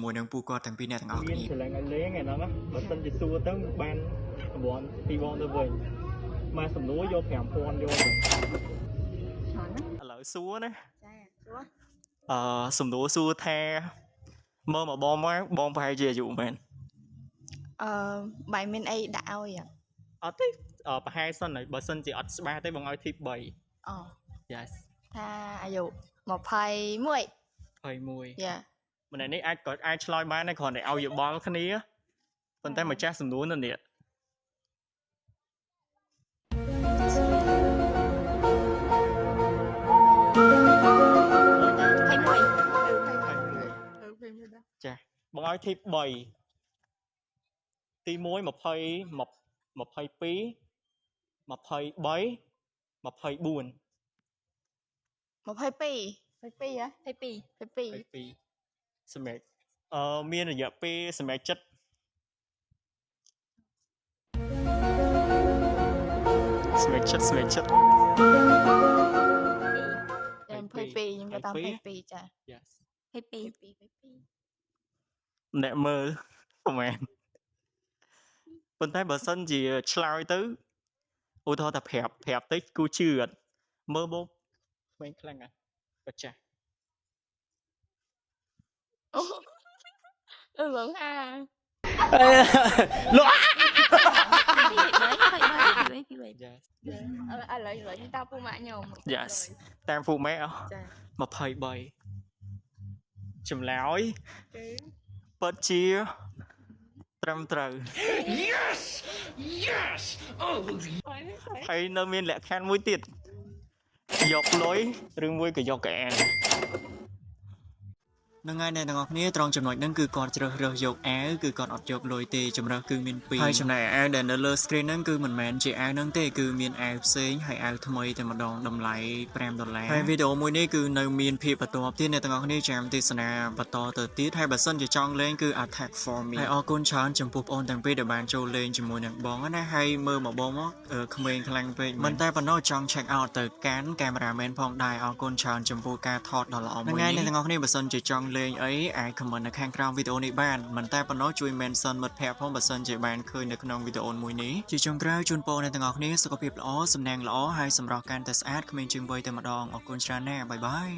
mùa nắng pu co thằng pin này thằng ngọc miên thì là ngày lễ ngày đó á và sân chỉ xua tới ban bọn đi bọn tôi về mà sầm núi vô kèm con vô lỡ xua đấy sầm núi xua the mơ mà bom phải gì dụ mình bài miền ấy đạo vậy thế hai sân này bờ sân chỉ ở ba tới vòng ai thi bảy yes thaอายุ21 hơi mùi dạ mình này ai có ai chơi bán này còn để ao dự bóng cái ní á phần tay mà chắc sầm núi nữa nè chà bọn ai thi bảy tí muối một phây pí một phây bấy một phây buồn 22ហ៎22 សម្រាប់មានរយៈពេលសម្រាប់ចិត្តសម្រាប់ចិត្ត22ខ្ញុំក៏តាម22ចា yes 22អ្នកមើលប្រហែលប៉ុន្តែបើសិនជាឆ្លើយទៅឧទាហរណ៍ថាប្រាប់តិចគូជឿអត់មើលមកខ្វែងខ្លាំងណាស់បច្ចាស់ vẫn ha លក់ yes ឥឡូវតាមពូម៉ាក់ខ្ញុំ yes តាមពូម៉ែអស់ ចា 23ចម្លើយពិតជាត្រឹមត្រូវ yes ហើយនៅមានលក្ខខណ្ឌមួយទៀតយកលុយឬមួយក៏យកកៅអៅនឹងហើយអ្នកទាំងអស់គ្នាត្រង់ចំណុចហ្នឹងគឺគាត់ជ្រើសរើសយកអាវគឺគាត់អត់យកលុយទេចម្រើសគឺមាន2ហើយចំណែកអាវដែលនៅលើ screen ហ្នឹងគឺមិនមែនជាអាវហ្នឹងទេគឺមានអាវផ្សេងហើយអាវថ្មីតែម្ដងតម្លៃ$5ហើយវីដេអូមួយនេះគឺនៅមានភាពបន្ទាប់ទៀតអ្នកទាំងអស់គ្នាចាំទស្សនាបន្តទៅទៀតហើយបើសិនជាចង់លេងគឺ attack for me ហើយអរគុណច្រើនចំពោះបងប្អូនទាំងពីរដែលបានចូលលេងជាមួយនឹងបងណាហើយមើលមកបងមកក្មេងខ្លាំងពេកមិនតែប៉ុណ្ណោះចង់ check out ទៅកាន់ cameraman ផងដែរអរគុណច្រើនចំពោះការថតដ៏ល្អមួយនេះអ្នកទាំងអស់គ្នាបើសិនជាចង់លេងអីអាច comment នៅខាងក្រោមវីដេអូនេះបានមិនតែប៉ុណ្ណោះជួយ mention មិត្តភ័ក្តិផងបើសិនជាបានឃើញនៅក្នុងវីដេអូមួយនេះជាចុងក្រោយជូនពរអ្នកទាំងអស់គ្នាសុខភាពល្អសំណាងល្អហើយសម្រស់កាន់តែស្អាតគ្មានជើងវៃតែម្ដងអរគុណច្រើនណាស់បាយបាយ